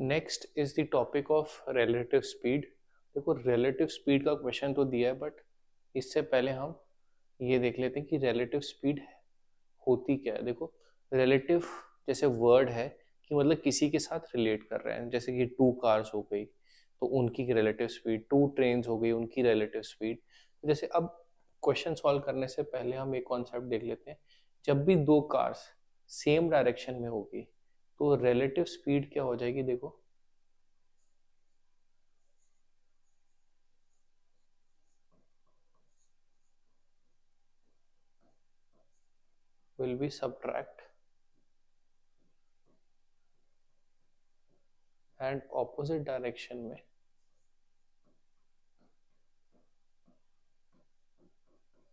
Next is the topic of relative speed. देखो relative speed का question तो दिया है, बट इससे पहले हम ये देख लेते हैं कि रिलेटिव स्पीड होती क्या है। देखो रिलेटिव जैसे वर्ड है कि मतलब किसी के साथ रिलेट कर रहे हैं, जैसे कि टू कार्स हो गई तो उनकी रिलेटिव स्पीड, टू ट्रेन्स हो गई उनकी रिलेटिव स्पीड। जैसे अब क्वेश्चन सॉल्व करने से पहले हम एक कॉन्सेप्ट देख लेते हैं। जब भी दो कार्स सेम डायरेक्शन में होगी तो रिलेटिव स्पीड क्या हो जाएगी। देखो will be subtract and opposite direction में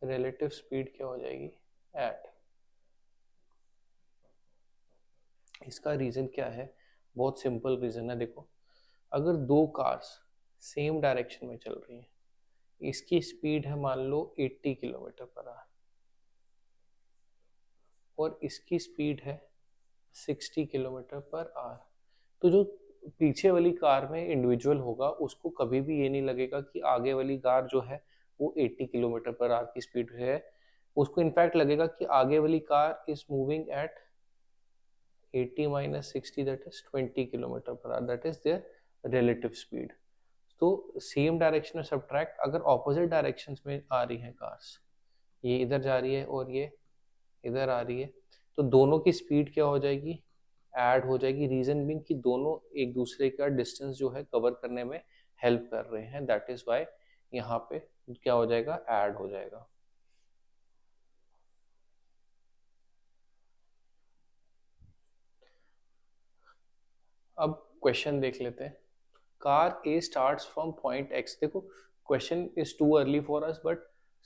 रिलेटिव स्पीड क्या हो जाएगी, एट। इसका रीजन क्या है, बहुत सिंपल रीजन है। देखो अगर दो कार्स सेम डायरेक्शन में चल रही हैं, इसकी स्पीड है मान लो 80 किलोमीटर पर आवर और इसकी स्पीड है 60 किलोमीटर पर आवर, तो जो पीछे वाली कार में इंडिविजुअल होगा उसको कभी भी ये नहीं लगेगा कि आगे वाली कार जो है वो 80 किलोमीटर पर आवर की स्पीड है। उसको इनफैक्ट लगेगा कि आगे वाली car is moving at 80 minus 60, that is 20 kilometre per hour, that is there relative speed. तो सेम डायरेक्शन में सब्ट्रैक्ट, अगर ऑपोजिट डायरेक्शंस में आ रही हैं कार्स, ये इधर जा रही है और ये इधर आ रही है, तो दोनों की स्पीड क्या हो जाएगी, ऐड हो जाएगी। रीजन बीइंग कि दोनों एक दूसरे का डिस्टेंस जो है कवर करने में हेल्प कर रहे हैं, दैट इज वाई यहाँ पे क्या हो जाएगा, ऐड हो जाएगा। अब क्वेश्चन देख लेते हैं। Car A starts from point X. देखो question is too early for us, but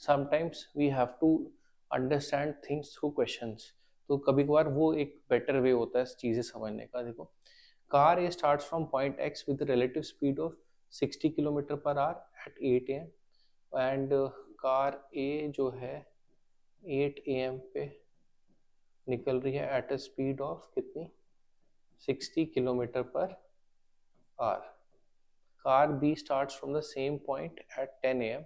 sometimes we have to understand things through questions. तो कभी कभार वो एक बेटर वे होता है चीज़ें समझने का। देखो car A starts from point X with relative speed of 60 kilometre पर hour at 8 AM, and car A जो है 8 AM पे निकल रही है एट अ स्पीड ऑफ कितनी, 60 kilometre per hour. Car B starts from the same point at 10 AM.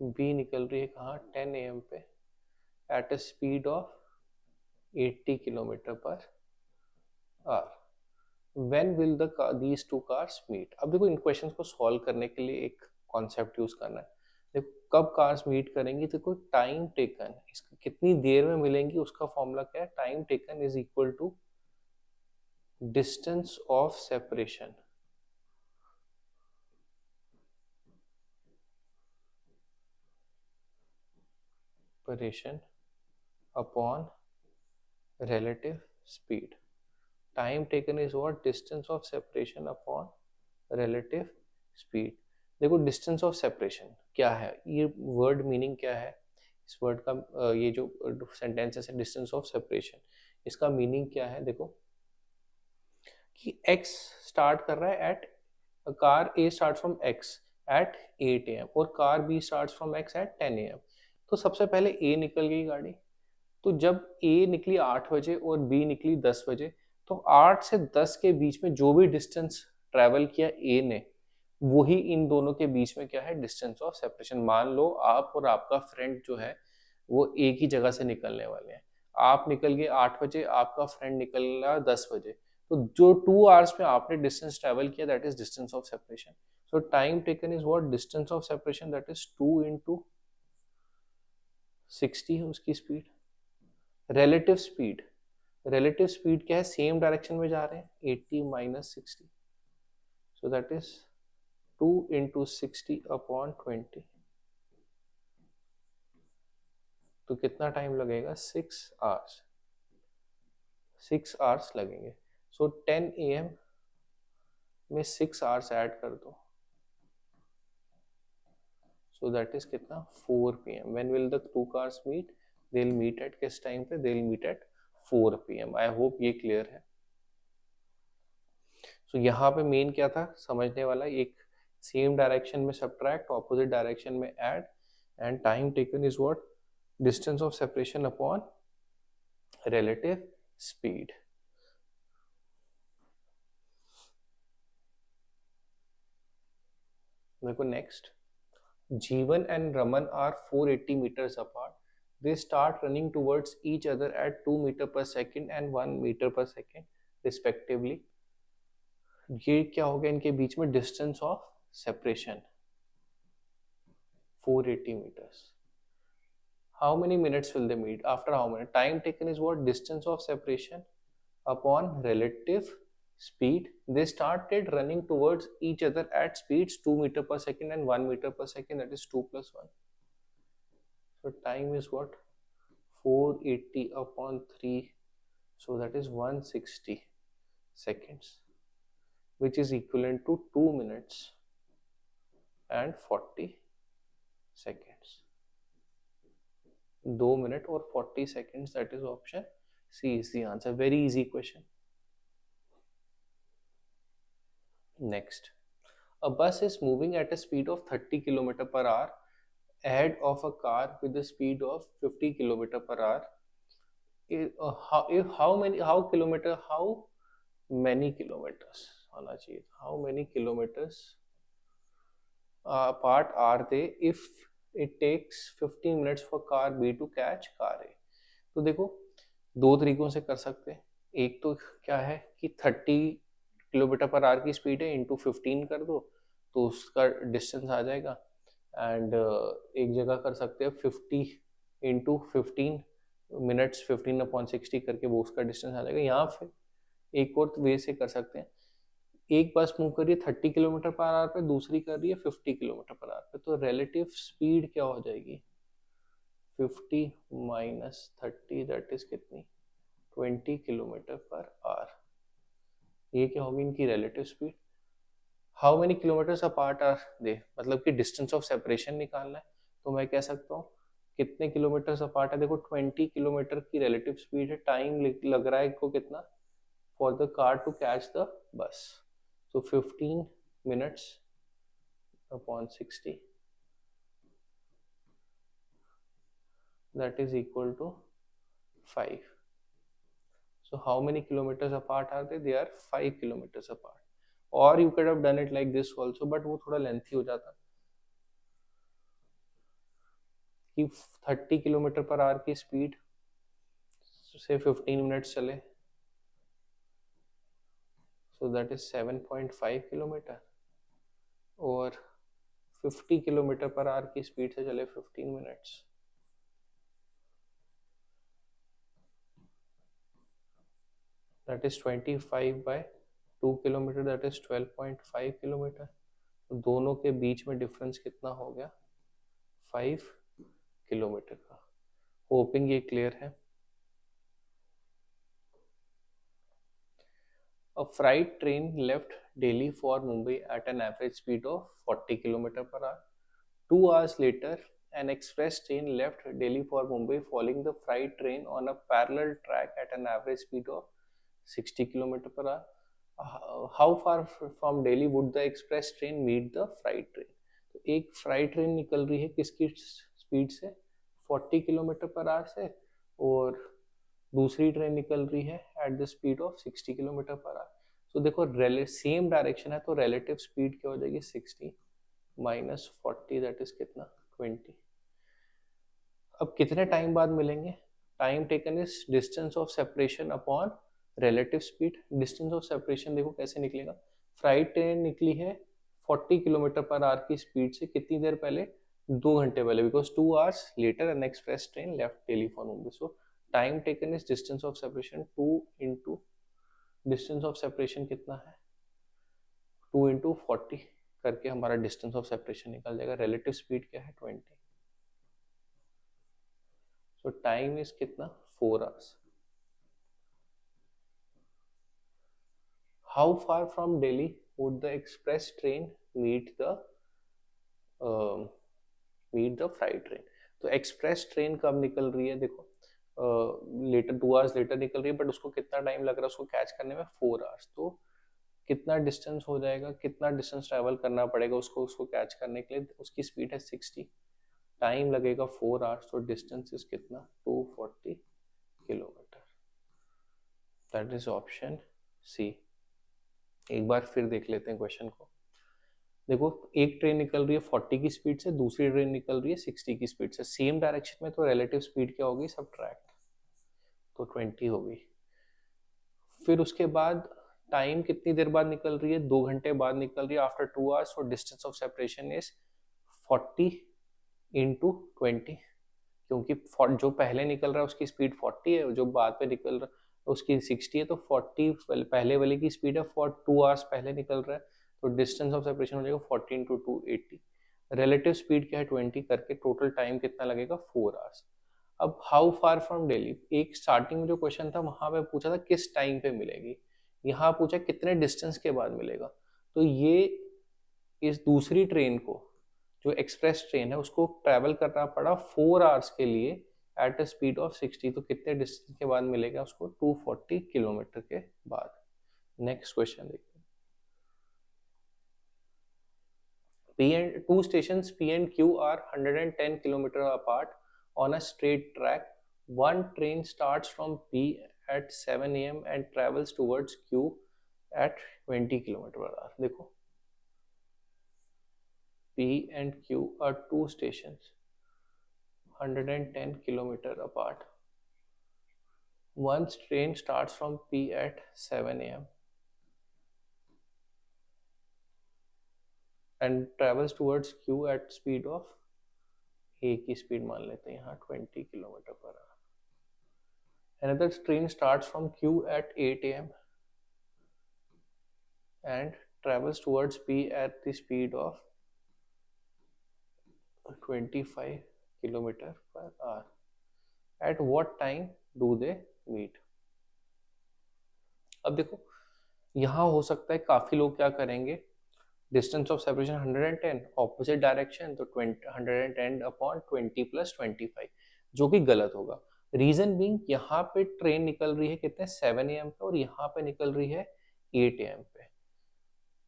B निकल रही है कहाँ, 10 AM पे at a speed of 80 kilometre per hour. When will these two cars meet? अब देखो इन questions को solve करने के लिए एक कॉन्सेप्ट यूज करना है। देखो कब कार्स मीट करेंगी, देखो टाइम टेकन, इसका कितनी देर में मिलेंगी उसका फॉर्मूला क्या है, time taken is equal to distance of separation upon relative speed. Time taken is what, distance of separation upon relative speed. देखो डिस्टेंस ऑफ सेपरेशन क्या है, ये वर्ड मीनिंग क्या है, इस वर्ड का ये जो सेंटेंस है डिस्टेंस ऑफ सेपरेशन, इसका मीनिंग क्या है। देखो कि x स्टार्ट कर रहा है at, car A start from x at 8 AM और car B start from x at 10 AM। तो सबसे पहले A निकल गई गाड़ी, तो जब A निकली 8 बजे और B निकली 10 बजे, तो 8 से 10 के बीच में जो भी डिस्टेंस ट्रैवल किया A ने, वही इन दोनों के बीच में क्या है, डिस्टेंस ऑफ सेपरेशन। मान लो आप और आपका फ्रेंड जो है वो एक ही जगह से निकलने वाले हैं। आप निकल गए 8 बजे, आपका फ्रेंड निकला 10 बजे, तो जो 2 आवर्स में आपने डिस्टेंस ट्रैवल किया, that is distance of separation. So time taken is what, distance of separation, that is 2 into 60 है उसकी speed. Relative speed, relative speed क्या है, सेम डायरेक्शन में जा रहे हैं, 80 minus 60, so that is 2 into 60 upon 20, तो कितना टाइम लगेगा, 6 आवर्स, 6 आवर्स लगेंगे। सो 10 AM में 6 आवर्स ऐड कर दो, so that is कितना, 4 PM। when will the two cars meet, they'll meet at किस टाइम पे, they'll meet at 4 PM। I hope ये क्लियर है। सो यहाँ पे मेन क्या था समझने वाला, एक सेम डायरेक्शन में सब्ट्रैक्ट, ऑपोजिट डायरेक्शन में add, and time taken is what, distance of separation upon relative speed. देखो next, Jeevan and Raman are 480 meters apart. They start running towards each other at 2 meter per second and 1 meter per second respectively. ये क्या हो गया इनके बीच में distance of separation 480 meters. How many minutes will they meet? After how many? Time taken is what? Distance of separation upon relative speed. They started running towards each other at speeds 2 meter per second and 1 meter per second. That is 2 plus 1. So time is what? 480 upon 3. So that is 160 seconds, which is equivalent to 2 minutes and 40 seconds. 2 minutes or 40 seconds. That is option C is the answer. Very easy question. Next, a bus is moving at a speed of 30 km per hour ahead of a car with a speed of 50 km per hour. How many kilometers होना चाहिए? How many kilometers apart are they if it takes 15 minutes for car B to catch car A? तो देखो दो तरीकों से कर सकते हैं. एक तो क्या है कि 30 किलोमीटर पर आवर की स्पीड है इंटू 15 कर दो तो उसका डिस्टेंस आ जाएगा. एंड एक जगह कर सकते हैं 50 इंटू 15 मिनट्स 15 अपॉन 60 करके वो उसका डिस्टेंस आ जाएगा. यहाँ फिर एक और वे से कर सकते हैं. एक बस मूव कर रही है 30 किलोमीटर पर आवर पे, दूसरी कर रही है 50 किलोमीटर पर आवर पे. तो रिलेटिव स्पीड क्या हो जाएगी? 50 माइनस 30 दैट इज कितनी? 20 किलोमीटर पर आवर. ये क्या होगी इनकी relative speed. How many kilometres apart are they, मतलब कि डिस्टेंस ऑफ सेपरेशन निकालना है. तो मैं कह सकता हूँ कितने किलोमीटर्स अपार्ट है. देखो 20 किलोमीटर की रिलेटिव स्पीड है. टाइम लग रहा है इनको कितना for the car to catch the bus. So 15 minutes upon 60 that is equal to 5. So how many kilometers apart are they? They are 5 kilometers apart. Or you could have done it like this also, but वो थोड़ा lengthy हो जाता कि 30 kilometre per hour की speed से 15 minutes चले. So that is 7.5 kilometre. और 50 kilometre per hour की स्पीड से चले 15 minutes. That is 25 by 2 kilometre. That is 12.5 kilometre. दोनों के बीच में डिफरेंस कितना हो गया? 5 किलोमीटर का. होपिंग ये क्लियर है. A freight train left Delhi for Mumbai at an average speed of 40 km per hour. 2 hours later, an express train left Delhi for Mumbai following the freight train on a parallel track at an average speed of 60 km per hour. How far from Delhi would the express train meet the freight train? तो एक freight train निकल रही है किसकी speed से? 40 kilometre per hour से. और दूसरी ट्रेन निकल रही है at the speed of 60 kilometre पर आवर. सो देखो सेम डायरेक्शन है तो रिलेटिव स्पीड क्या हो जाएगी? 60 माइनस 40 दैट इज कितना? 20. अब कितने टाइम बाद मिलेंगे? Time taken is distance of separation upon relative speed. Distance of separation देखो कैसे निकलेगा. फ्राइट ट्रेन निकली है 40 किलोमीटर पर आवर की स्पीड से कितनी देर पहले? 2 घंटे पहले. Because 2 hours later an express train left Delhi for Mumbai. So time taken is distance of separation 2 into distance of separation कितना है? 2 इंटू 40 करके हमारा डिस्टेंस ऑफ सेपरेशन निकल जाएगा. रिलेटिव स्पीड क्या है? 20. सो टाइम इज कितना? 4 hours. How far from Delhi would the express train meet the freight train? तो एक्सप्रेस ट्रेन कब निकल रही है? देखो लेटर 2 hours लेटर निकल रही है बट उसको कितना टाइम लग रहा है उसको कैच करने में? 4 hours. तो कितना डिस्टेंस हो जाएगा? कितना डिस्टेंस ट्रैवल करना पड़ेगा उसको कैच करने के लिए? उसकी स्पीड है 60. टाइम लगेगा 4 hours. तो डिस्टेंस इज कितना? 240 kilometre. That is option C. एक बार फिर देख लेते हैं क्वेश्चन को. देखो एक ट्रेन निकल रही है 40 की स्पीड से, दूसरी ट्रेन निकल रही है 60 की स्पीड से, सेम डायरेक्शन में, तो रिलेटिव स्पीड क्या होगी, सब्ट्रैक्ट, तो 20 होगी। फिर उसके बाद टाइम कितनी देर बाद निकल रही है, 2 घंटे बाद निकल रही है, आफ्टर 2 आवर्स, और distance of separation is 40 into 20, क्योंकि जो पहले निकल रहा है उसकी स्पीड 40 है, जो बाद में निकल रहा है उसकी 60 है, तो 40 पहले वाले की स्पीड है, फॉर 2 आवर्स पहले निकल रहा है, तो डिस्टेंस ऑफ सेपरेशन हो जाएगा 40 इंटू 2 80। रिलेटिव स्पीड क्या है 20, करके टोटल टाइम कितना लगेगा 4 आवर्स। अब हाउ फार फ्रॉम दिल्ली, एक स्टार्टिंग में जो क्वेश्चन था वहां पे पूछा था किस टाइम पे मिलेगी, यहाँ पूछा कितने डिस्टेंस के बाद मिलेगा। तो ये इस दूसरी ट्रेन को, जो एक्सप्रेस ट्रेन है, उसको ट्रैवल करना पड़ा 4 आवर्स के लिए एट अ स्पीड ऑफ 60, तो कितने डिस्टेंस के बाद मिलेगा उसको, 240 किलोमीटर के बाद। नेक्स्ट क्वेश्चन देखिए, two stations P and Q are 110 kilometers apart on a straight track. One train starts from P at 7 a.m. and travels towards Q at 20 kilometers per hour. देखो P and Q are two stations 110 kilometers apart. One train starts from P at 7 a.m. and travels towards Q at speed of, A की speed मान लेते हैं यहाँ 20 kilometre per hour. Another train starts from Q at 8 a.m. and travels towards P at the speed of 25 kilometer per hour. At what time do they meet? अब देखो यहाँ हो सकता है काफी लोग क्या करेंगे, distance of separation 110, opposite direction, तो 110 अपॉन 20 प्लस 25, जो कि गलत होगा। रीजन बीइंग यहाँ पे ट्रेन निकल रही है कितने 7 AM पे, और यहाँ पे निकल रही है 8 AM पे।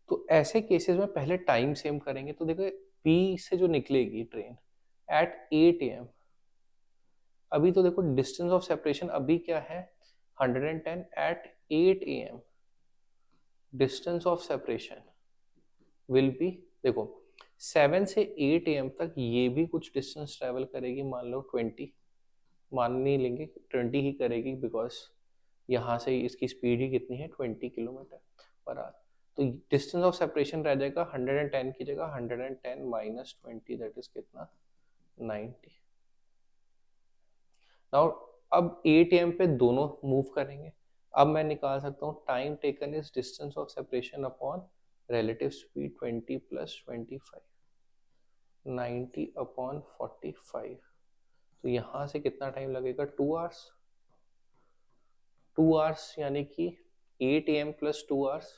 तो ऐसे केसेस में पहले टाइम सेम करेंगे, तो देखो P से जो निकलेगी ट्रेन एट 8 AM, अभी तो देखो डिस्टेंस ऑफ सेपरेशन अभी क्या है 110, at 8 AM distance of separation will be, देखो 7 से 8 AM तक ये भी कुछ डिस्टेंस ट्रेवल करेगी, मान लो 20, मान नहीं लेंगे 20 ही करेगी, बिकॉज यहाँ से इसकी स्पीड ही कितनी है 20 किलोमीटर पर आवर। तो डिस्टेंस ऑफ सेपरेशन रह जाएगा 110 की जगह 110 माइनस 20, दैट इज कितना 90। नाउ अब 8 AM पे दोनों मूव करेंगे, अब मैं निकाल सकता हूँ time taken is distance of separation upon relative speed 20 plus 25, 90 upon 45, तो यहाँ से कितना टाइम लगेगा 2 आवर्स, 2 आवर्स यानी कि 8 AM plus 2 hours,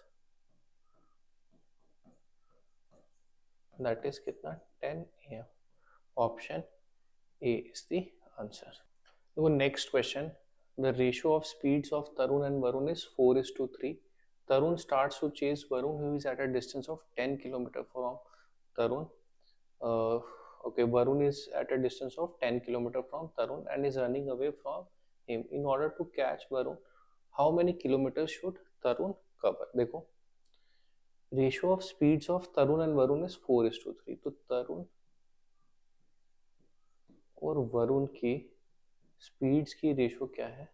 that is कितना 10 AM। Option A is the answer. देखो next question, the ratio of speeds of Tarun and Varun is 4:3। Tarun starts to chase Varun, who is at a distance of 10 kilometers from Tarun. Okay, Varun is at a distance of 10 kilometers from Tarun and is running away from him. In order to catch Varun, how many kilometers should Tarun cover? देखो ratio of speeds of Tarun and Varun is 4:3, तो तरुण और वरुण की speeds की ratio क्या है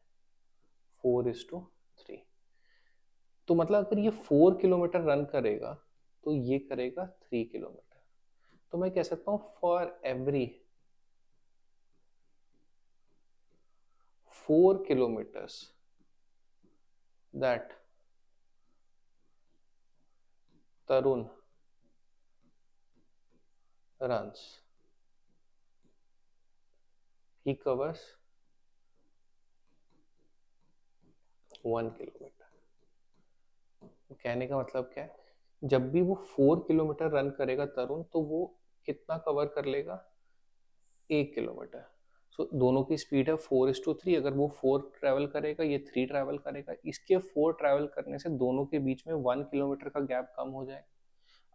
4:3। तो मतलब अगर ये 4 किलोमीटर रन करेगा तो ये करेगा 3 किलोमीटर, तो मैं कह सकता हूं for every 4 kilometres that Tarun runs he covers 1 kilometre. कहने का मतलब क्या है, जब भी वो 4 किलोमीटर रन करेगा तरुण, तो वो कितना कवर कर लेगा 1 किलोमीटर। सो दोनों की स्पीड है 4:3, अगर वो 4 ट्रैवल करेगा ये 3 ट्रैवल करेगा, इसके 4 ट्रैवल करने से दोनों के बीच में 1 किलोमीटर का गैप कम हो जाएगा।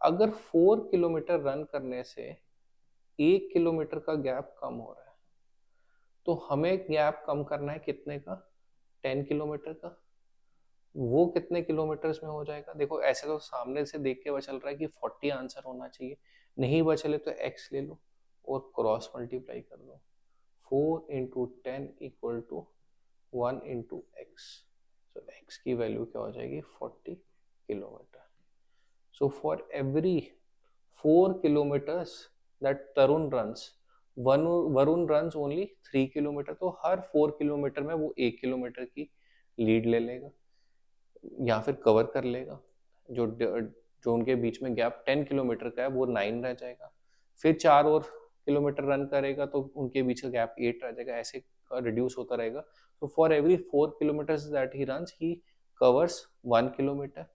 अगर 4 किलोमीटर रन करने से 1 किलोमीटर का गैप कम हो रहा है, तो हमें गैप कम करना है कितने का 10 किलोमीटर का। वो कितने किलोमीटर्स में हो जाएगा? देखो ऐसे तो सामने से देख के पता चल रहा है कि 40 आंसर होना चाहिए, नहीं पता चले तो x ले लो और क्रॉस मल्टीप्लाई कर दो। 4 into 10 equal to 1 into x. So x की वैल्यू क्या हो जाएगी? 40 kilometre. So for every 4 kilometers that Tarun runs, Varun runs only 3 kilometre, तो हर 4 किलोमीटर में वो 1 किलोमीटर की लीड ले लेगा या फिर कवर कर लेगा। जो जो उनके बीच में गैप 10 किलोमीटर का है वो 9 रह जाएगा। फिर 4 और किलोमीटर रन करेगा तो उनके बीच का गैप 8 रह जाएगा, ऐसे रिड्यूस होता रहेगा। तो for every 4 kilometres that he runs he covers 1 kilometre.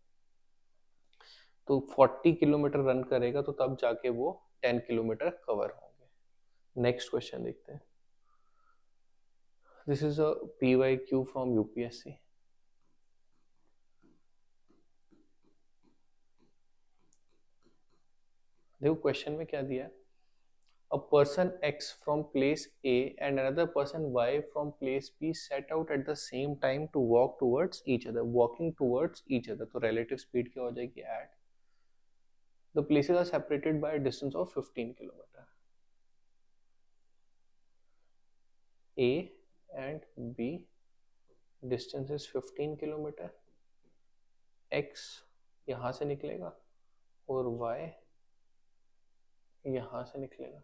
तो 40 किलोमीटर रन करेगा तो तब जाके वो 10 किलोमीटर कवर होंगे। नेक्स्ट क्वेश्चन देखते हैं। This is a PYQ from UPSC. देखो क्वेश्चन में क्या दिया है। A person X from place A and another person Y from place B set out at the same time to walk towards each other. Walking towards each other. तो relative speed क्या हो जाएगी? At the places are separated by a distance of 15 kilometer. A and B distance is 15 kilometer. X यहाँ से निकलेगा और Y यहाँ से निकलेगा।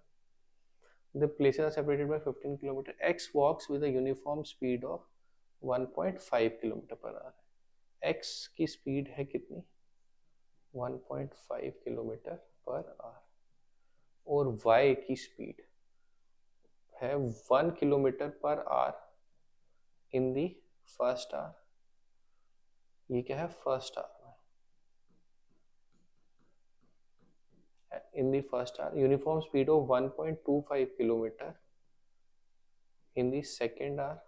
The places are separated by 15 kilometer. X walks with a uniform speed of 1.5 kilometre per hour. X की speed है कितनी? 1.5 किलोमीटर पर आवर और Y की स्पीड है 1 kilometre per hour in the first hour. ये क्या है? First hour. In the first hour, uniform speed of 1.25 kilometer in the second hour,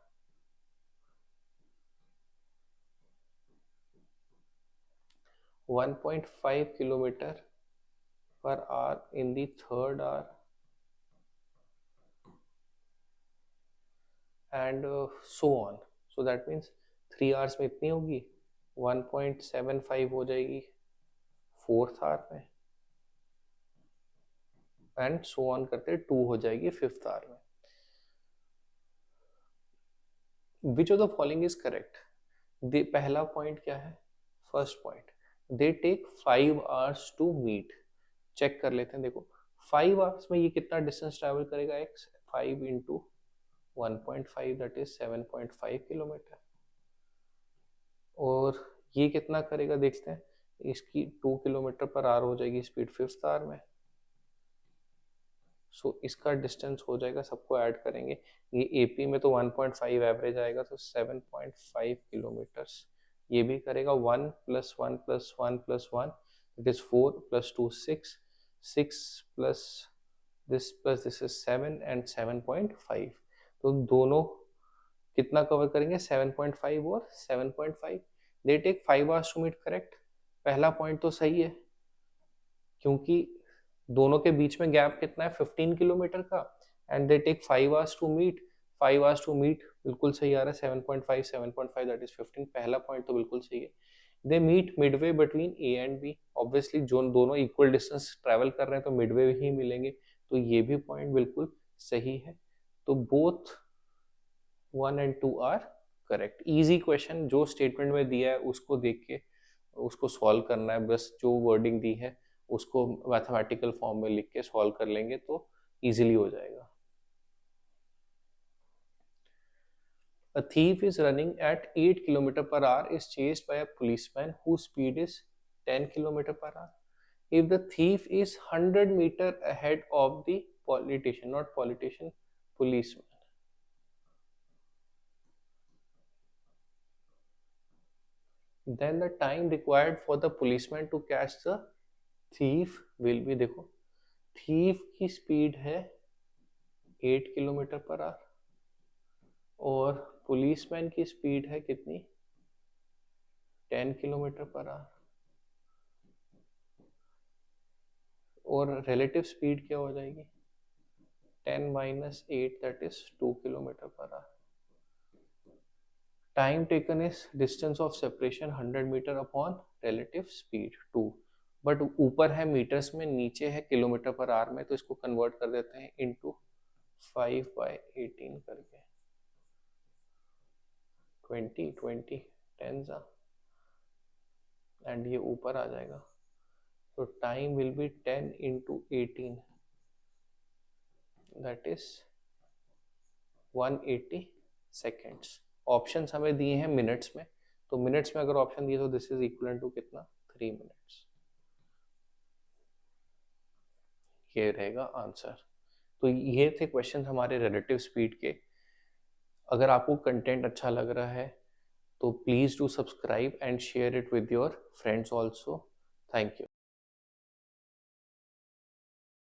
1.5 kilometer per hour in the third hour, and so on. So that means 3 hours में इतनी होगी, 1.75 हो जाएगी fourth hour में, and so on करते 2 हो जाएगी fifth hour में। Which of the following is correct? पहला पॉइंट क्या है? First point, they take 5 hours to meet. Check कर लेते हैं। देखो 5 hours में ये कितना डिस्टेंस ट्रैवल करेगा? x 5 into 1.5 that is 7.5 kilometre. और ये कितना करेगा देखते हैं। इसकी 2 किलोमीटर पर आवर हो जाएगी स्पीड फिफ्थ आवर में। सो इसका डिस्टेंस हो जाएगा, सबको ऐड करेंगे। ये एपी में तो 1.5 एवरेज आएगा, तो 7.5 किलोमीटर्स। ये भी करेगा 1 + 1 + 1 + 1 it is 4 + 2 6 6 plus this is 7 and 7.5। तो दोनों कितना कवर करेंगे? 7.5 और 7.5। They take 5 hours to meet. Correct. पहला पॉइंट तो सही है क्योंकि दोनों के बीच में गैप कितना है? 15 किलोमीटर का। And they take 5 hours to meet. 5 hours to meet बिल्कुल सही आ रहा है। 7.5 दैट इज 15। पहला पॉइंट तो बिल्कुल सही है। They meet midway between A and B. Obviously जो दोनों इक्वल डिस्टेंस ट्रैवल कर रहे हैं तो मिडवे ही मिलेंगे, तो ये भी पॉइंट बिल्कुल सही है। तो both 1 and 2 are correct. Easy question, जो स्टेटमेंट में दिया है उसको देख के उसको सॉल्व करना है, बस जो वर्डिंग दी है उसको मैथमेटिकल फॉर्म में लिख के सॉल्व कर लेंगे तो इजीली हो जाएगा। A thief is running at 8 km per hour is chased by a policeman whose speed is 10 km per hour. If the thief is 100 meter ahead of the politician, not politician, policeman, then the time required for the policeman to catch the thief will be, देखो thief की speed है 8 kilometre per hour और policeman की speed है कितनी? 10 kilometre per hour. और relative speed क्या हो जाएगी? 10 - 8 दैट इज 2 किलोमीटर पर hour. Time taken is distance of separation 100 metre upon relative speed 2, but ऊपर है मीटर्स में, नीचे है किलोमीटर पर आवर में, तो इसको कन्वर्ट कर देते हैं इनटू 5/18 करके, 20 10 एंड ये ऊपर आ जाएगा, तो time will be 10 into 18, that is 180 seconds. Options हमें दिए हैं मिनट्स में, तो मिनट्स में अगर ऑप्शन दिए तो दिस इज इक्वल टू कितना, 3 मिनट्स। ये रहेगा आंसर। तो ये थे क्वेश्चन हमारे रिलेटिव स्पीड के। अगर आपको कंटेंट अच्छा लग रहा है तो please do subscribe and share it with your friends also. Thank you.